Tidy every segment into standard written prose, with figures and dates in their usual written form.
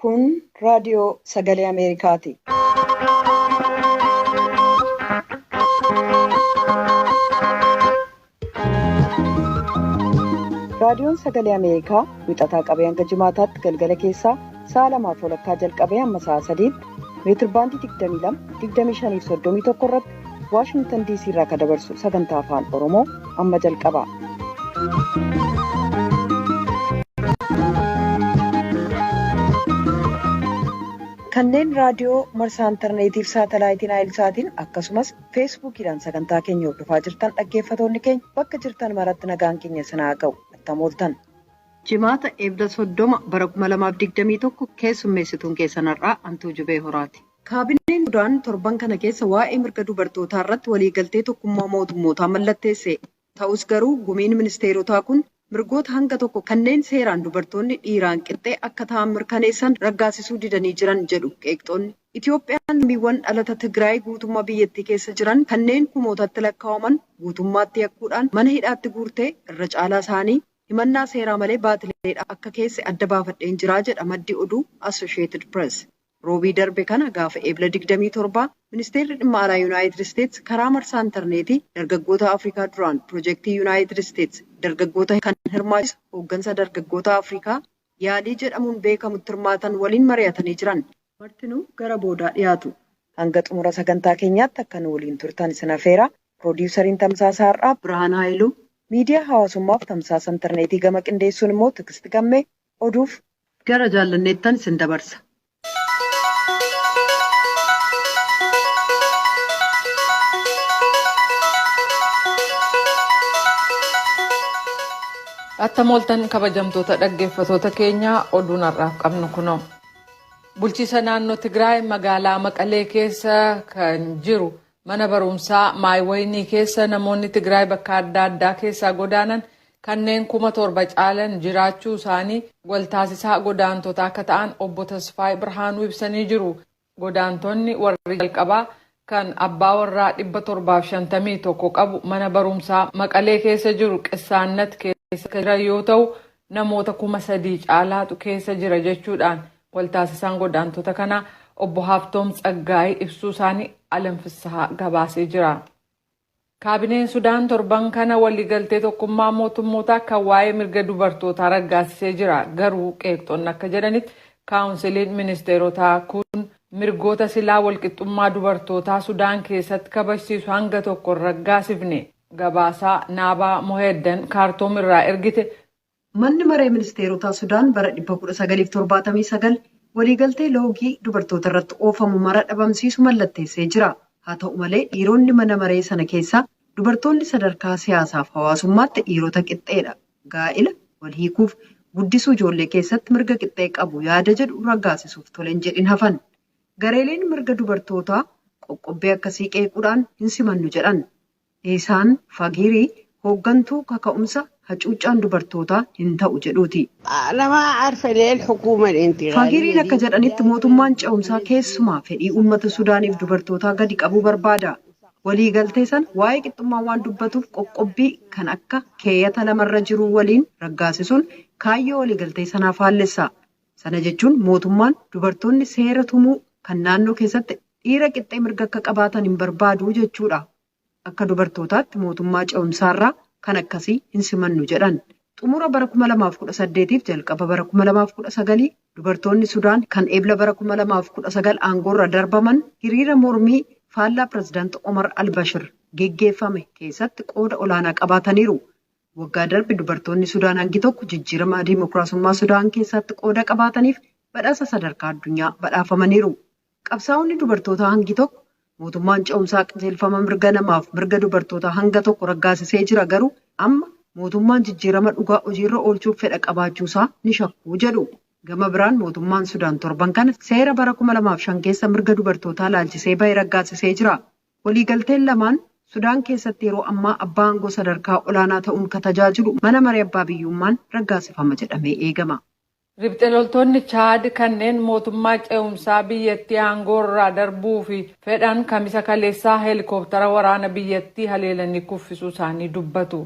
Kun raadiyoo sagalee Ameerikaati. Raadiyoon sagalee Ameerikaa wixataa qabee hanga jimaataatti galgala keessaa sa'a 2:00 jalqabee hamma sa'a 3tti meetirbaandii 22, 25 fi 31 irratti Waashingtan DC irraa kan dabarsu sagantaa afaan Oromoo amma jalqaba. Kanneen raadiyoo marsaa intarneetiif saatalaayitiin Naayilsaatiin akkasumas feesbuukiidhaan sagantaa keenya hordofaa jirtan dhaggeeffatoonni keenya bakka jirtan maratti nagaan keenya sinaa ga'u attamooltan. Jimaata eebda 30 bara 2021 keessummeessituun keessanarraa Antuu Jubee Horaati. Kaabineen Sudaan torban kana keessa waa'ee mirga dubartootaa irratti waliigaltee tokkummaa mootummootaa mallatteesse. Ta'us garuu gumiin ministeerotaa kun mirgoota hanga tokko kanneen seeraan dubartoonni dhiiraan qixxee akka ta'an mirkaneessan raggaasisuu didanii jiran jedhu qeeqxoonni. Itoophiyaan lammiiwwan dhalata Tigraay guutummaa biyyattii keessa jiran kanneen kumootatti lakkaa'aman guutummaatti yakkuudhaan mana hidhaatti guurtee irra caalaa isaanii himannaa seeraa malee baatileedha akka keesse adda baafadheen jiraa jedha maddi oduu Associated Press. Roobii darbe kana gaafa eebla 27 ministeerri dhimma alaa Yuunaayitid Isteetsi karaa marsaa intarneetii dargaggoota Afrikaa duraan piroojeektii Yuunaayitid Isteetsi dargaggoota kan hirmaachisu hooggansa dargaggoota Afrikaa yaalii jedhamuun beekamutti hirmaatan waliin mari'atanii jiran. Martinuu gara boodaa dhiyaatu. Hanga xumura sagantaa keenyaatti akka nu waliin turtan isin affeera. Piroodyusariin tamsaasa har'aa Birhaan Haayiluu, miidiyaa hawaasummaaf tamsaasa intarneetii gama qindeessuun immoo Tiksiti Gammee oduuf gara jaallanneettan isin dabarsa. Attamooltan kabajamtoota dhaggeeffatoota keenyaa oduun har'aaf qabnu kunoo. Bulchiisa naannoo Tigraay magaalaa Maqalee keessa kan jiru mana barumsaa Maayiwaynii keessa namoonni Tigraay bakka adda addaa keessaa godaanan kanneen 7,000 caalan jiraachuu isaanii waltaasisaa godaantotaa akka ta'an obbo Tasfaayee Birhaanuu ibsanii jiru. Godaantonni warri jalqabaa kan abbaa warraa 751 qabu mana barumsaa Maqalee keessa jiru Qissaannat keessa jira yoo ta'u namoota 3,000 caalaatu keessa jira jechuudhaan waltaasisaan godaantota kana obbo Haaftoom Tsaggaayee ibsuu isaanii alanfisaa gabaasee jira. Kaabineen Sudaan torban kana waliigaltee tokkummaa mootummootaa kan waa'ee mirga dubartootaa raggaasisee jira. Garuu qeeqxoonni akka jedhanitti kaawunsiliin ministeerotaa kun mirgoota silaa walqixxummaa dubartootaa Sudaan keessatti kabachiisu hanga tokko raggaasifne. Gabaasaa Naabaa Moheeddan Kaartoom irraa ergite. Manni maree ministeerotaa Sudaan bara 1979 waliigaltee loogii dubartoota irratti oofamu mara dhabamsiisu mallatteessee jira. Haa ta'u malee dhiironni mana maree sana keessaa dubartoonni sadarkaa siyaasaaf hawaasummaatti dhiirota qixxeedha. Gaa'ila wal hiikuuf guddisuu ijoollee keessatti mirga qixxee qabu yaada jedhu raggaasisuuf toleen jedhin hafan. Gareeleen mirga dubartootaa qoqqobbii akkasii qeequudhaan hin simannu jedhan. Isaan Fagirii hooggantuu kaka'umsa hacuuccaan dubartootaa hin ta'u jedhuuti. Fagiriin akka jedhanitti mootummaan ce'umsaa keessumaa fedhii uummata Sudaaniif dubartootaa gadi qabuu barbaada. Waliigaltee san waa'ee qixxummaa waan dubbatuuf qoqqobbii kan akka keeyyata lamarra jiru waliin raggaasisuun kaayyoo waliigaltee sanaaf faallessa. Sana jechuun mootummaan dubartoonni seera tumuu kan naannoo keessatti dhiira qixxee mirga akka qabaatan hin barbaadu jechuudha. Akka dubartootaatti mootummaa ce'umsaarraa kan akkasii hin simannu jedhan. Xumura bara 2018 jalqaba bara 2019 dubartoonni Sudaan kan eebla bara 2019 aangoorra darbaman hiriira mormii faallaa pirezidaantii Omar al-Bashir geggeeffame keessatti qooda olaanaa qabaataniiru. Waggaa darbe dubartoonni Sudaan hangi tokko jijjiirama diimokiraasummaa Sudaan keessatti qooda qabaataniif badhaasa sadarkaa addunyaa badhaafamaniiru. Qabsaa'onni dubartootaa hangi tokko mootummaan ce'umsaa qajeelfama mirga namaaf mirga dubartootaa hanga tokko raggaasisee jira garuu amma mootummaan jijjiirama dhugaa hojiirra oolchuuf fedha qabaachuusaa ni shakkuu jedhu. Gama biraan mootummaan Sudaan torban kana seera bara 2005 keessa mirga dubartootaa laalchisee bahee raggaasisee jira. Waliigalteen lamaan Sudaan keessatti yeroo ammaa abbaa aangoo sadarkaa olaanaa ta'uun kan tajaajilu mana maree abbaa biyyummaan raggaasifama jedhamee eegama. Riphxee loltoonni Chaad kanneen mootummaa ce'umsaa biyyattii aangoo irraa darbuu fi fedhan kamisa kaleessaa heelikooptara waraana biyyattii haleelanii kuffisuu isaanii dubbatu.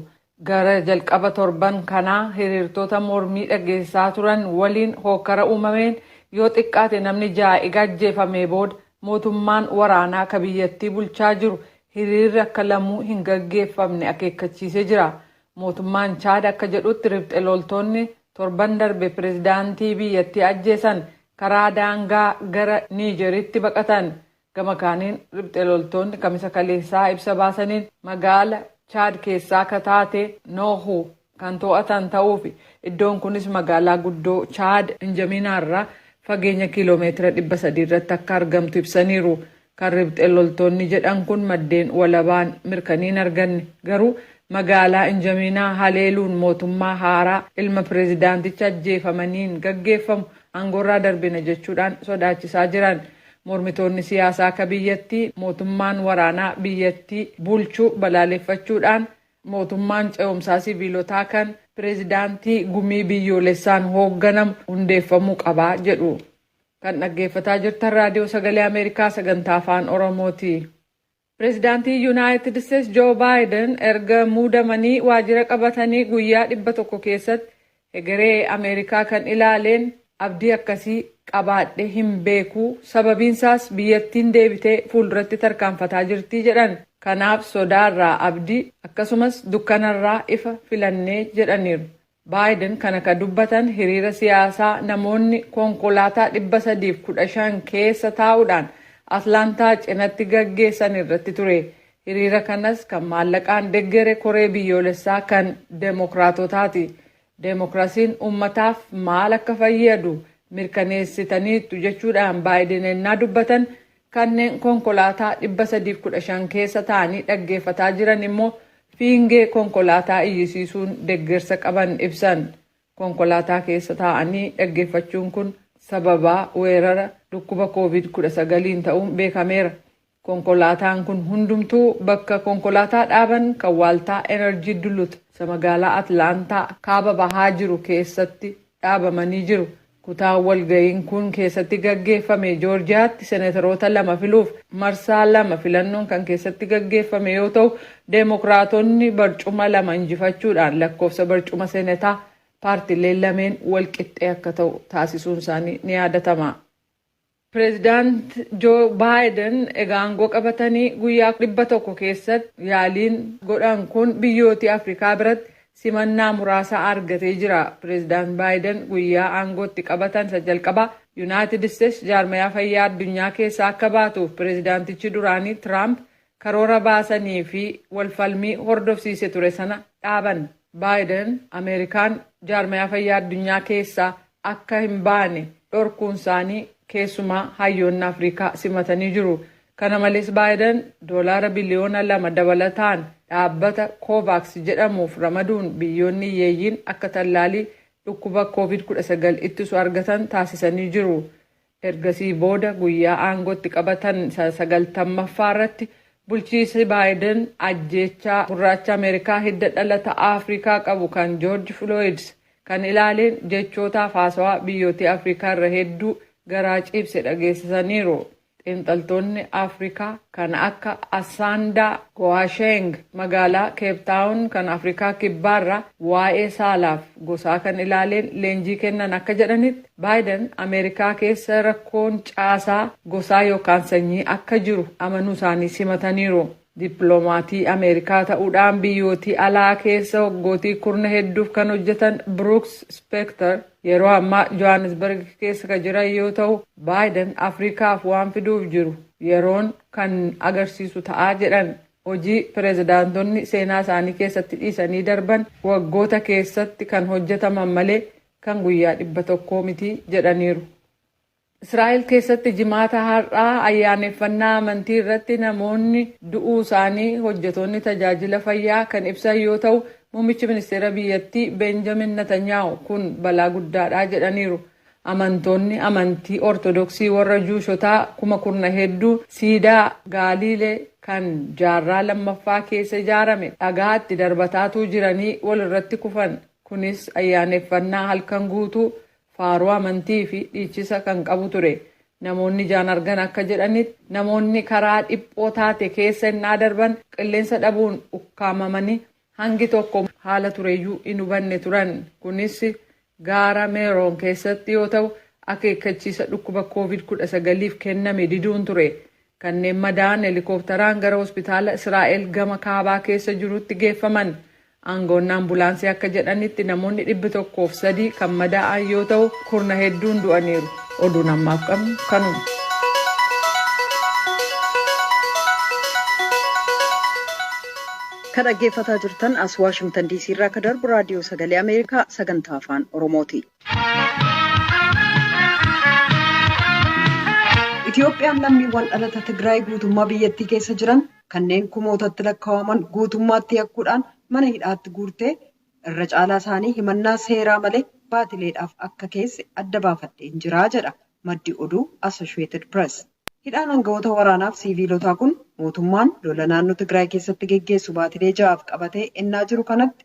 Gara jalqaba torban kanaa hiriirtota mormii dhageessaa turan waliin hokkara uumameen yoo xiqqaate namni 6 ajjeefamee booda mootummaan waraanaa ka biyyattii bulchaa jiru hiriirri akka lamuu hin gaggeeffamne akeekkachiisee jira. Mootummaan Chaad akka jedhutti riphxe loltoonni torban darbe pireezidaantii biyyattii ajjeesan karaa daangaa gara Niijeritti baqatan. Gama kaaniin riphxe loltoonni kamisa kaleessaa ibsa baasaniin magaala Chaad keessaa akka taate Noohuu kan to'atan ta'uufi iddoon kunis magaalaa guddoo Chaad Injaminaarraa fageenya kiiloomeetira 300 irratti akka argamtu ibsaniiru. Kan riphxe loltoonni jedhan kun maddeen walabaan mirkaniin arganne garuu magaalaa Injaminaa haleeluun mootummaa haaraa ilma pireezidaanticha ajjeefamaniin gaggeeffamu aangoorraa darbina jechuudhaan sodaachisaa jiran. Mormitoonni siyaasaa akka biyyattii mootummaan waraanaa biyyattii bulchuu balaaleffachuudhaan mootummaan ce'umsaa siviilotaa kan pireezidaantii gumii biyyoolessaan hoogganamu hundeeffamuu qabaa jedhu. Kan dhaggeeffataa jirtan raadiyoo sagalee Ameerikaa sagantaa afaan Oromooti. Pireezidaantii Yuunaayitid Isteetsi Joo Baayiden erga muudamanii waajjira qabatanii guyyaa 100 keessatti egeree Ameerikaa kan ilaaleen abdii akkasii qabaadhe hin beeku sababiinsaas biyyattiin deebitee fuulduratti tarkaanfataa jirti jedhan. Kanaaf sodaarraa abdii akkasumas dukkanarraa ifa filannee jedhaniiru. Baayiden kana ka dubbatan hiriira siyaasaa namoonni konkolaataa 315 keessa taa'uudhaan Atlaantaa cinatti gaggeessan irratti ture. Hiriira kanas kan maallaqaan deggere koree biyyoolessaa kan Deemokiraatotaati. Deemokiraasiin ummataaf maal akka fayyadu mirkaneessitaniitu jechuudhaan Baayiden ennaa dubbatan kanneen konkolaataa 315 keessa taa'anii dhaggeeffataa jiran immoo fiingee konkolaataa iyyisiisuun deggersa qaban ibsan. Konkolaataa keessa taa'anii dhaggeeffachuun kun sababaa weerara dhukkuba COVID-19 ta'uun beekameera. Konkolaataan kun hundumtuu bakka konkolaataa dhaaban kan waaltaa enerjii Duluth magaalaa Atlaantaa kaaba bahaa jiru keessatti dhaabamanii jiru. Kutaan walga'iin kun keessatti gaggeeffame Joorjiyaatti seneetaroota 2 filuuf marsaa 2 filannoon kan keessatti gaggeeffame yoo ta'u Deemokiraatonni barcuma 2 injifachuudhaan lakkoofsa barcuma seneetaa paartiileen lameen walqixxee akka ta'u taasisuun isaanii ni yaadatama. Pireezidaant Joo Baayiden aangoo qabatanii guyyaa 100 keessatti yaaliin godhan kun biyyoota Afrikaa biratti simannaa muraasa argatee jira. Pireezidaant Baayiden guyyaa aangootti qabatan isa jalqabaa Yuunaayitid Isteetsi jaarmayaa fayyaa addunyaa keessaa akka baatuuf pireezidaantichi duraanii Tiraamp karoora baasanii fi walfalmii hordofsiise ture sana dhaaban. Baayiden Ameerikaan jaarmayaa fayyaa addunyaa keessaa akka hin baane dhorkuun isaanii keessumaa hayyoonni Afrikaa simatanii jiru. Kana malees Baayiden $2 biliyoona dabalataan dhaabbata Kovaaks jedhamuuf ramaduun biyyoonni hiyyeeyyiin akka tallaalii dhukkuba COVID-19 ittisu argatan taasisanii jiru. Ergasii booda guyyaa aangootti qabatan 90ffaa irratti bulchiinsi Baayiden ajjeechaa gurraacha Ameerikaa hidda dhalata Afrikaa qabu kan George Floyd kan ilaaleen jechootaaf haasawaa biyyoota Afrikaa irra hedduu garaa ciibse dhageessisaniiru. Xiinxaltoonni Afrikaa kan akka Asaandaa Gowaasheng magaalaa Keeptaawun kan Afrikaa kibbaarraa waa'ee saalaaf gosaa kan ilaaleen leenjii kennan akka jedhanitti Baayiden Ameerikaa keessa rakkoon caasaa gosaa yookaan sanyii akka jiru amanuu isaanii simataniiru. Dippiloomatii Ameerikaa ta'uudhaan biyyootii alaa keessa waggootii kurna hedduuf kan hojjetan Brooks Spector yeroo ammaa Johannesburg keessa kan jiran yoo ta'u Baayiden Afrikaaf waan fiduuf jiru yeroon kan agarsiisu ta'aa jedhan. Hojii pireezidaantonni seenaa isaanii keessatti dhiisanii darban waggoota keessatti kan hojjetaman malee kan guyyaa 100 miti jedhaniiru. Israa'el keessatti jimaata har'aa ayyaaneffannaa amantii irratti namoonni du'uu isaanii hojjetoonni tajaajila fayyaa kan ibsan yoo ta'u muummichi ministeera biyyattii Benjamin Netanyahu kun balaa guddaadha jedhaniiru. Amantoonni amantii ortodoksii warra juushotaa 10,000 hedduu siidaa Gaaliilee kan jaarraa 2ffaa keessa ijaarame dhagaatti darbataatu jiranii wal irratti kufan. Kunis ayyaaneffannaa halkan guutuu faaruu amantii fi dhiichisa kan qabu ture. Namoonni ijaan argan akka jedhanitti namoonni karaa dhiphoo taate keessa innaa darban qilleensa dhabuun ukkaamamanii hangi tokko haala tureyyuu hin hubanne turan. Kunis gaara Meeroon keessatti yoo ta'u akeekkachiisa dhukkuba COVID-19 kenname diduun ture. Kanneen madaa'an helikoophteraan gara hospitaala Israa'el gama kaabaa keessa jirutti geeffaman. Aangoonni ambulaansii akka jedhanitti namoonni 103 kan madaa'an yoo ta'u kurna hedduun du'aniiru. Oduun ammaaf qabnu kanuma. Kan dhaggeeffataa jirtan as Waashingtan DC irraa kan darbu raadiyoo sagalee Ameerikaa sagantaa afaan Oromooti. Itoophiyaan lammiiwwan dhalata Tigraay guutummaa biyyattii keessa jiran kanneen kumootatti lakkaa'aman guutummaatti yakkuudhaan mana hidhaatti guurtee irra caalaa isaanii himannaa seeraa malee baatileedhaaf akka keesse adda baafadheen jiraa jedha maddi oduu Associated Press. Hidhaan aangawoota waraanaaf siiviilotaa kun mootummaan lola naannoo Tigraay keessatti geggeessu baatilee 6 qabatee ennaa jiru kanatti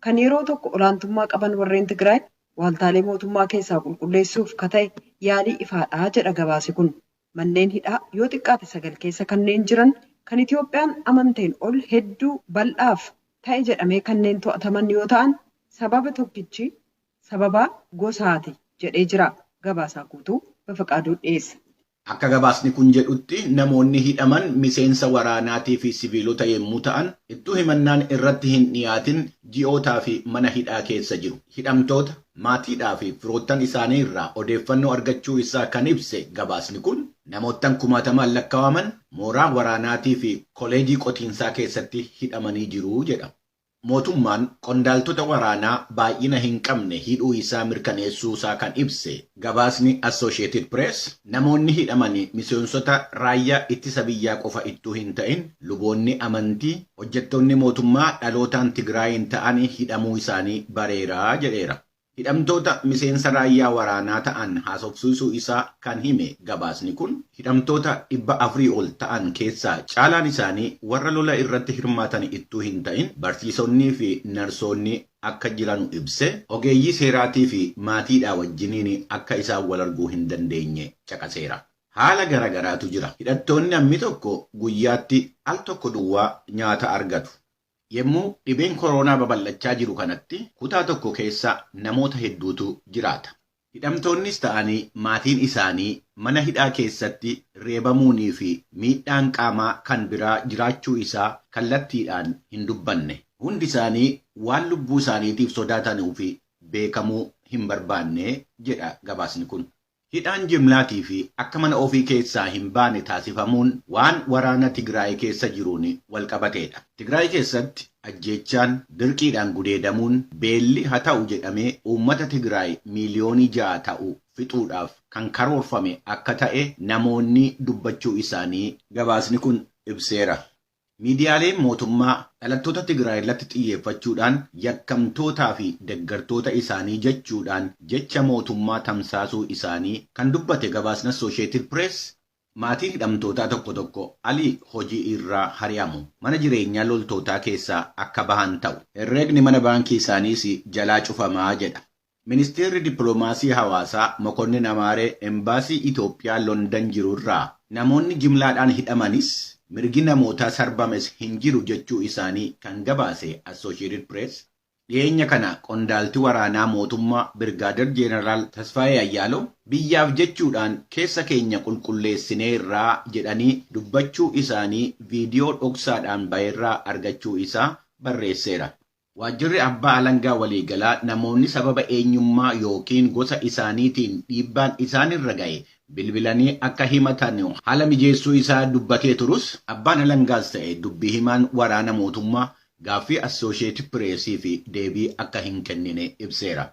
kan yeroo tokko olaantummaa qaban warreen Tigraay waaltaalee mootummaa keessaa qulqulleessuuf kata'e yaalii ifaadhaa jedha gabaasi kun. Manneen hidhaa yoo xiqqaate 9 keessa kanneen jiran kan Itoophiyaan amanteen ol hedduu bal'aaf ta'e jedhamee kanneen to'ataman yoo ta'an sababa tokkichi sababa gosaati jedhee jira. Gabaasaa guutuu Bafaqaaduu dhiyeessa. Akka gabaasni kun jedhutti namoonni hidhaman miseensa waraanaatii fi siviilota yommuu ta'an ittuu himannaan irratti hin dhiyaatin ji'ootaa fi mana hidhaa keessa jiru. Hidhamtoota maatiidhaa fi firoottan isaanii irraa odeeffannoo argachuu isaa kan ibse gabaasni kun namoottan 10,000 lakkaa'aman mooraa waraanaatii fi koleejii qotiinsaa keessatti hidhamanii jiru jedha. Mootummaan qondaaltota waraanaa baay'ina hin qabne hidhuu isaa mirkaneessuu isaa kan ibse gabaasni Associated Press namoonni hidhamanii miseensota raayyaa ittisa biyyaa qofa ittuu hin ta'in luboonni amantii hojjettoonni mootummaa dhalootaan Tigraayin ta'anii hidhamuu isaanii bareeraa jedheera. Hidhamtoota miseensa raayyaa waraanaa ta'an haasofsiisuu isaa kan hime gabaasni kun hidhamtoota 400 ol ta'an keessaa caalaan isaanii warra lola irratti hirmaatan ittuu hin ta'in barsiisonnii fi narsoonni akka jiran ibse ogeeyyii seeraatii fi maatiidhaa wajjiniin akka isaan wal arguu hin dandeenye caqaseera. Haala garagaraatu jira. Hidhattoonni namni tokko guyyaatti al tokko duwwaa nyaata argatu. Yemmuu dhibeen koronaa babal'achaa jiru kanatti kutaa tokko keessa namoota hedduutu jiraata. Hidhamtoonnis ta'anii maatiin isaanii mana hidhaa keessatti reebamuunii fi miidhaan qaamaa kan biraa jiraachuu isaa kallattiidhaan hin dubbanne. Hundi isaanii waan lubbuu isaaniitiif sodaatanuu fi beekamuu hin barbaanne jedha gabaasni kun. Hidhaan jimlaatii fi akka mana ofii keessaa hin baane taasifamuun waan waraana Tigraay keessa jiruun wal qabateedha. Tigraay keessatti ajjeechaan dirqiidhaan gudeedamuun beelli haa ta'u jedhamee uummata Tigraay miiliyoonii 6 ta'u fixuudhaaf kan karoorfame akka ta'e namoonni dubbachuu isaanii gabaasni kun ibseera. Miidiyaaleen mootummaa dhalattoota Tigraay irratti xiyyeeffachuudhaan yakkamtootaa fi deeggartoota isaanii jechuudhaan jecha mootummaa tamsaasuu isaanii kan dubbate gabaasni Associated Press maatiin hidhamtootaa tokko tokko alii hojii irraa hari'amu mana jireenyaa loltootaa keessaa akka bahan ta'u herreegni mana baankii isaaniis jalaa cufamaa jedha. Ministeerri dippiloomaasii hawaasaa Mokonnin Amaaree embaasii Itoophiyaa London jirurraa namoonni jimlaadhaan hidhamanis mirgi namootaa sarbames hin jiru jechuu isaanii kan gabaase Associated Press dhiyeenya kana qondaalti waraanaa mootummaa Birgaadir Jeneraal Tasfaayee Ayyaalo biyyaaf jechuudhaan keessa keenya qulqulleessineerraa jedhanii dubbachuu isaanii viidiyoo dhoksaadhaan baheerraa argachuu isaa barreesseera. Waajjirri abbaa alangaa waliigalaa namoonni sababa eenyummaa yookiin gosa isaaniitiin dhiibbaan isaanirra ga'e bilbilanii akka himatan haala mijeessuu isaa dubbatee turus abbaan alangaas ta'e dubbii himaan waraana mootummaa gaaffii Associated Pressii fi deebii akka hin kennine ibseera.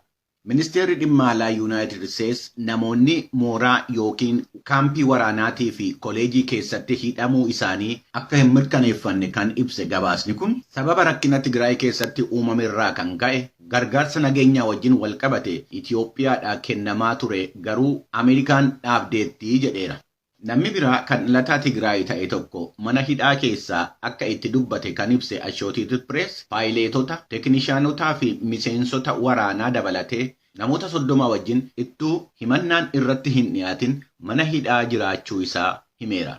Ministeerri dhimma alaa United States namoonni mooraa yookiin kaampii waraanaatii fi koleejii keessatti hidhamuu isaanii akka hin mirkaneeffanne kan ibse gabaasni kun sababa rakkina Tigraay keessatti uumamerraa kan ka'e gargaarsa nageenyaa wajjin wal qabate Itoophiyaadhaa kennamaa ture garuu Ameerikaan dhaabdeetti jedheera. Namni biraa kan lataa Tigraay ta'e tokko mana hidhaa keessaa akka itti dubbate kan ibse Associated Press paayileetota, teeknishaanotaa fi miseensota waraanaa dabalatee namoota 30 wajjin ittuu himannaan irratti hin dhiyaatin mana hidhaa jiraachuu isaa himeera.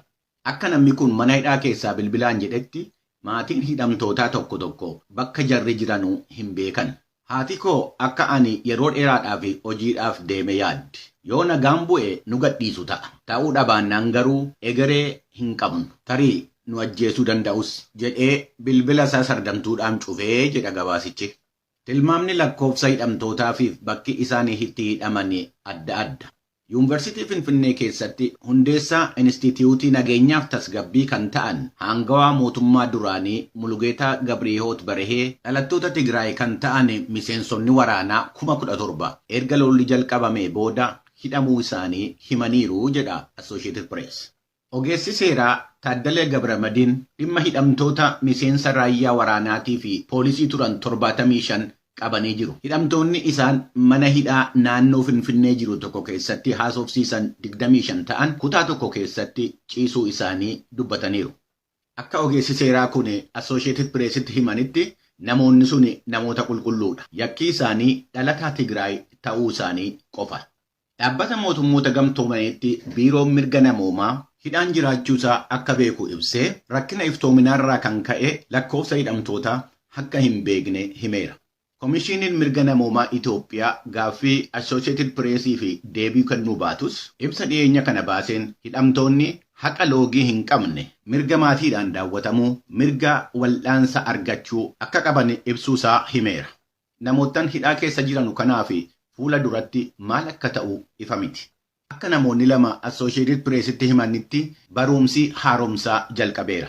Akka namni kun mana hidhaa keessaa bilbilaan jedhetti maatiin hidhamtootaa tokko tokko bakka jarri jiranuu hin beekan. Haati koo akka ani yeroo dheeraadhaaf hojiidhaaf deeme yaaddi. Yoo nagaan bu'e nu gadhiisu ta'a. Ta'uu dhabaannaan garuu egeree hin qabnu. Tarii nu ajjeesuu danda'us jedhee bilbila isaa sardamtuudhaan cufee jedha gabaasichi. Tilmaamni lakkoofsa hidhamtootaa fi bakki isaan itti hidhaman adda adda. Yuunivarsiitii Finfinnee keessatti hundeessaa Inistituutii Nageenyaaf Tasgabbii kan ta'an hangawaa mootummaa duraanii Mulugeetaa Gabriihoot Barehee dhalattoota Tigraay kan ta'an miseensonni waraanaa 17,000 erga lolli jalqabame booda hidhamuu isaanii himaniiru jedha Associated Press. Ogeessi seeraa Taaddalee Gabramadiin dhimma hidhamtoota miseensa raayyaa waraanaatii fi poolisii turan 75 qabanii jiru. Hidhamtoonni isaan mana hidhaa naannoo Finfinnee jiru tokko keessatti haasofsiisan 25 ta'an kutaa tokko keessatti ciisuu isaanii dubbataniiru. Akka ogeessi seeraa kun Associated Pressitti himanitti namoonni sun namoota qulqulluudha. Yakki isaanii dhalataa Tigraay ta'uu isaanii qofa. Dhaabbata mootummoota gamtoomaniitti biiroon mirga namoomaa hidhaan jiraachuusaa akka beeku ibsee rakkina iftoominaarraa kan ka'e lakkoofsa hidhamtootaa akka hin beekne himeera. Komishiiniin mirga namoomaa Itoophiyaa gaaffii Associated Pressii fi deebii kennuu baatus ibsa dhiyeenya kana baaseen hidhamtoonni haqa loogii hin qabne mirga maatiidhaan daawwatamuu mirga wal'aansa argachuu akka qaban ibsuusaa himeera. Namoottan hidhaa keessa jiran kanaaf fuula duratti maal akka ta'u ifa miti. Akka namoonni lama Associated Pressitti himanitti barumsi haaromsaa jalqabeera.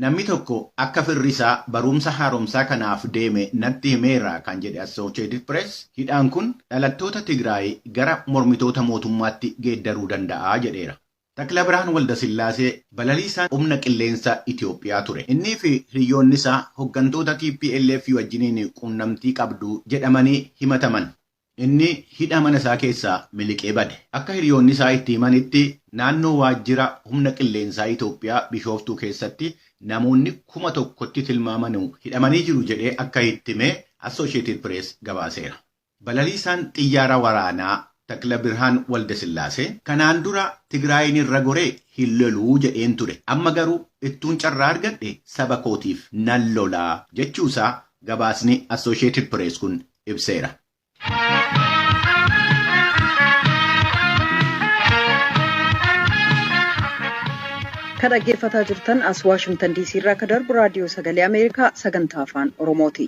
Namni tokko akka firrisaa barumsa haaromsaa kanaaf deeme natti himeera kan jedhe Associated Press hidhaan kun dhalattoota Tigraay gara mormitoota mootummaatti geeddaruu danda'a jedheera. Takla Birhaan Waldasillaasee balaliisaan humna qilleensa Itoophiyaa ture. Innii fi hiriyoonni isaa hooggantoota TPLF wajjiniin quunnamtii qabdu jedhamanii himataman. Inni hidha mana isaa keessaa miliqee bade. Akka hiriyoonni isaa itti himanitti naannoo waajjira humna qilleensaa Itoophiyaa Bishooftuu keessatti namoonni 1,000tti tilmaamanu hidhamanii jiru jedhee akka itti hime Associated Press gabaaseera. Balaliisaan xiyyaara waraanaa Takla Birhaan Waldasillaasee kanaan dura Tigraayin irra goree hin loluu jedheen ture. Amma garuu ittuun carraa argadhe saba kootiif nan lolaa jechuusaa gabaasni Associated Press kun ibseera. Kan dhaggeeffataa jirtan as Waashingtan DC irraa akka darbu raadiyoo sagalee Ameerikaa sagantaa afaan Oromooti.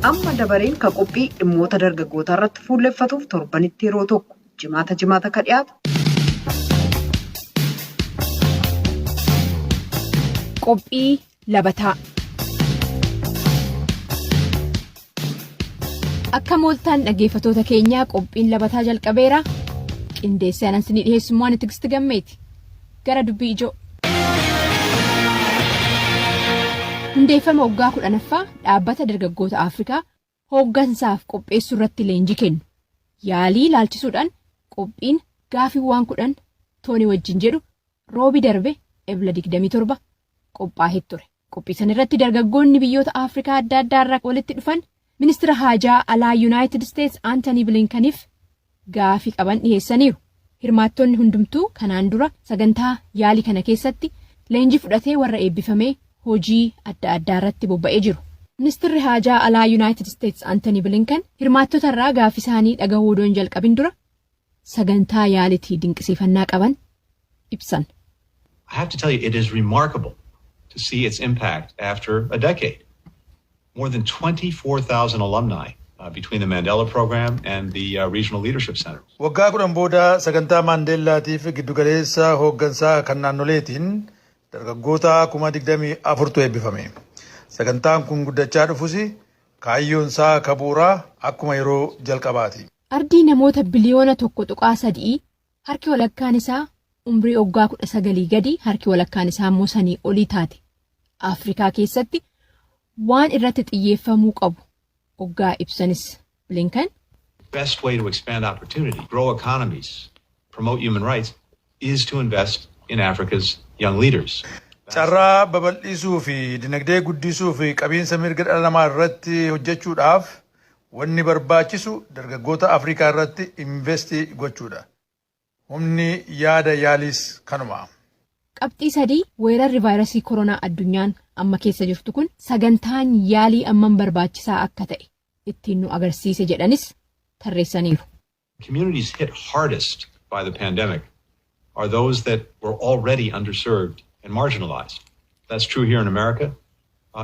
Amma dabareen ka qophii dhimmoota dargaggootaa irratti fuulleffatuuf torbanitti yeroo tokko jimaata ka dhiyaatu. Qophii labataa. Akka mooltaan dhaggeeffatoota keenyaa qophiin labataa jalqabeera. Qindeessee anansinii dhiheessummaan Tigist Gammeeti. Gara dubbii ijoo. Hundeeffama waggaa 10ffaa dhaabbata dargaggoota Afrikaa hooggansaaf qopheessuu irratti leenjii kennu. Yaalii ilaalchisuudhaan qophiin gaafiiwwan 10 tooni wajjin jedhu roobi darbe ebla 27 qophaa'ee ture. Qophii san irratti dargaggoonni biyyoota Afrikaa adda addaa irraa walitti dhufan ministeera haajaa alaa United States Anthony Blinkaniif gaafii qaban dhiheessaniiru. Hirmaattonni hundumtuu kanaan dura sagantaa yaalii kana keessatti leenjii fudhatee warra eebbifamee hojii adda addaa irratti bobba'ee jiru. Ministeerri haajaa alaa United States Anthony Blinkan hirmaattota irraa gaafii isaanii dhagahuu doon jalqabin dura sagantaa yaalitii dinqisiifannaa qaban ibsan. I have to tell you, it is remarkable to see its impact after a decade. More than 24,000 alumni between the Mandela program and the regional leadership centers. Waggaa 10 booda sagantaa Maandeellaatiif giddugaleessa hooggansaa kan naannoleetiin dargaggoota 24,000 eebbifame. Sagantaan kun guddachaa dhufus kaayyoon isaa kabuuraa akkuma yeroo jalqabaati. Ardii namoota biliyoona 1.3 harki walakkaan isaa umrii waggaa 19 gadi harki walakkaan isaa immoo sanii olii taate. Afrikaa keessatti waan irratti xiyyeeffamuu qabu waggaa ibsanis Blinkan. Best way to expand opportunity, grow economies, promote human rights is to invest in Africa's young leaders. Carraa babal'isuu fi dinagdee guddisuu fi qabiinsa mirga dhala namaa irratti hojjechuudhaaf wanni barbaachisu dargaggoota Afrikaa irratti investi gochuudha. Humni yaada yaaliis kanuma. Qabxii 3 weerarri vaayirasii koronaa addunyaan amma keessa jirtu kun sagantaan yaalii amman barbaachisaa akka ta'e ittiin nu agarsiise jedhanis tarreessaniiru. Communities hit hardest by the pandemic are those that were already underserved and marginalized. That's true here in America,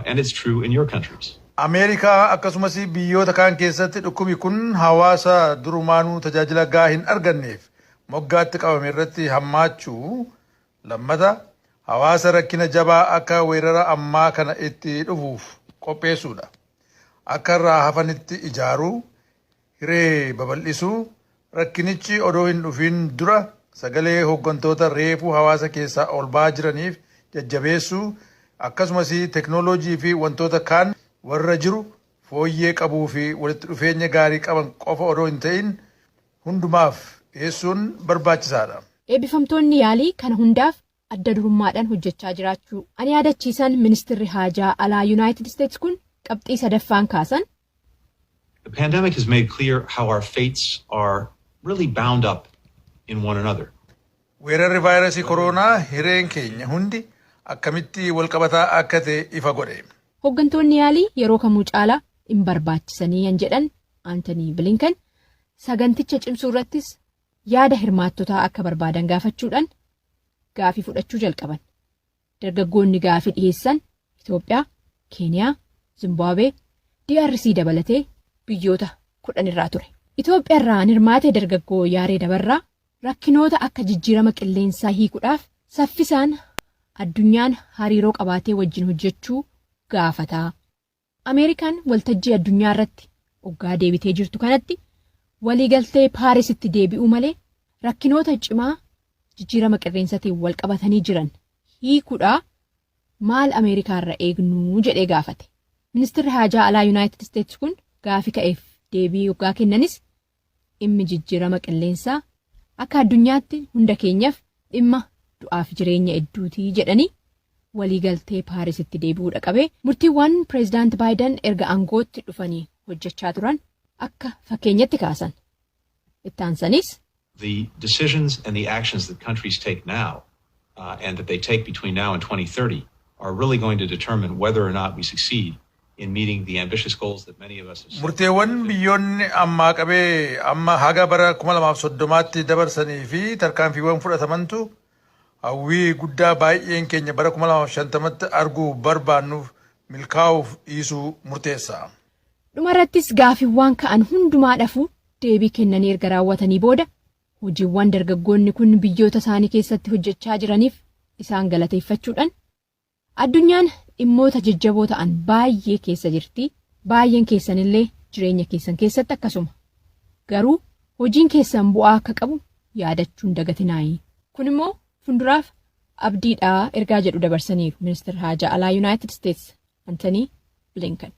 and it's true in your countries. Ameerikaa akkasumas biyyoota kaan keessatti dhukkubni kun hawaasa durumaanuu tajaajila gahaa hin arganneef moggaatti qabame irratti hammaachuu lammata hawaasa rakkina jabaa akka weerara ammaa kana itti dhufuuf qopheessuudha. Akka irraa hafanitti ijaaruu, hiree babal'isuu, rakkinichi odoo hin dhufin dura sagalee hooggantoota reefuu hawaasa keessaa ol ba'aa jiraniif jajjabeessuu akkasumas teknooloojii fi wantoota kaan warra jiru fooyyee qabuu fi walitti dhufeenya gaarii qaban qofa odoo hin ta'in hundumaaf dhiyeessuun barbaachisaadha. Eebbifamtoonni yaalii kana hundaaf adda durummaadhaan hojjechaa jiraachuu ani yaadachiisan ministeerri haajaa alaa United States kun qabxii sadaffaan kaasan. The pandemic has made clear how our fates are really bound up in one another. Weerarri vaayirasii koronaa hireen keenya hundi akkamitti walqabataa akka ta'e ifa godhe. Hooggantoonni yaalii yeroo kamuu caalaa hin barbaachisanii yan jedhan Antony Blinken saganticha cimsuu irrattis yaada hirmaattotaa akka barbaadan gaafachuudhaan gaafii fudhachuu jalqaban. Dargaggoonni gaafii dhiyeessan Itoophiyaa, Keeniyaa, Zimbabwee, DRC dabalatee biyyoota 10 irraa ture. Itoophiyaa irraa hirmaate dargaggoo Yaaree Dabarraa rakkinoota akka jijjiirama qilleensaa hiikuudhaaf saffisaan addunyaan hariiroo qabaatee wajjin hojjechuu gaafataa. Ameerikaan waltajjii addunyaa irratti hoggaa deebitee jirtu kanatti waliigaltee Paarisitti deebi'uu malee rakkinoota cimaa jijjiirama qilleensaatiin wal qabatanii jiran hiikuudhaa maal Ameerikaa irraa eegnuu jedhee gaafate. Ministeerri haajaa alaa United States kun gaafii ka'eef deebii hoggaa kennanis dhimmi jijjiirama qilleensaa akka addunyaatti hunda keenyaaf dhimma du'aaf jireenya hedduutii jedhanii waliigaltee Paarisitti deebi'uudha qabee murtiiwwan pireezidaant Baayiden erga aangootti dhufanii hojjechaa turan akka fakkeenyatti kaasan. Ittaansanis The decisions and the actions that countries take now and that they take between now and 2030 are really going to determine whether or not we succeed in meeting the ambitious goals that many of us have set. Murteewwan biyyoonni ammaa qabee amma haga bara 2030tti dabarsanii fi tarkaanfiiwwan fudhatamantu hawwii guddaa baay'een keenya bara 2050tti arguu barbaannuuf milkaa'uuf dhiisuu murteessa. Dhumarrattis gaafiiwwan ka'an hundumaa dhafuu deebii kennanii erga raawwatanii booda hojiiwwan dargaggoonni kun biyyoota isaanii keessatti hojjechaa jiraniif isaan galateeffachuudhaan addunyaan dhimmoota jajjaboo ta'an baay'ee keessa jirti. Baay'een keessanillee jireenya keessan keessatti akkasuma. Garuu hojiin keessan bu'aa akka qabu yaadachuun dagatinaayi. Kun immoo fuulduraaf abdiidhaa ergaa jedhu dabarsaniiru ministeerri haajaa alaa United States Antony Blinken.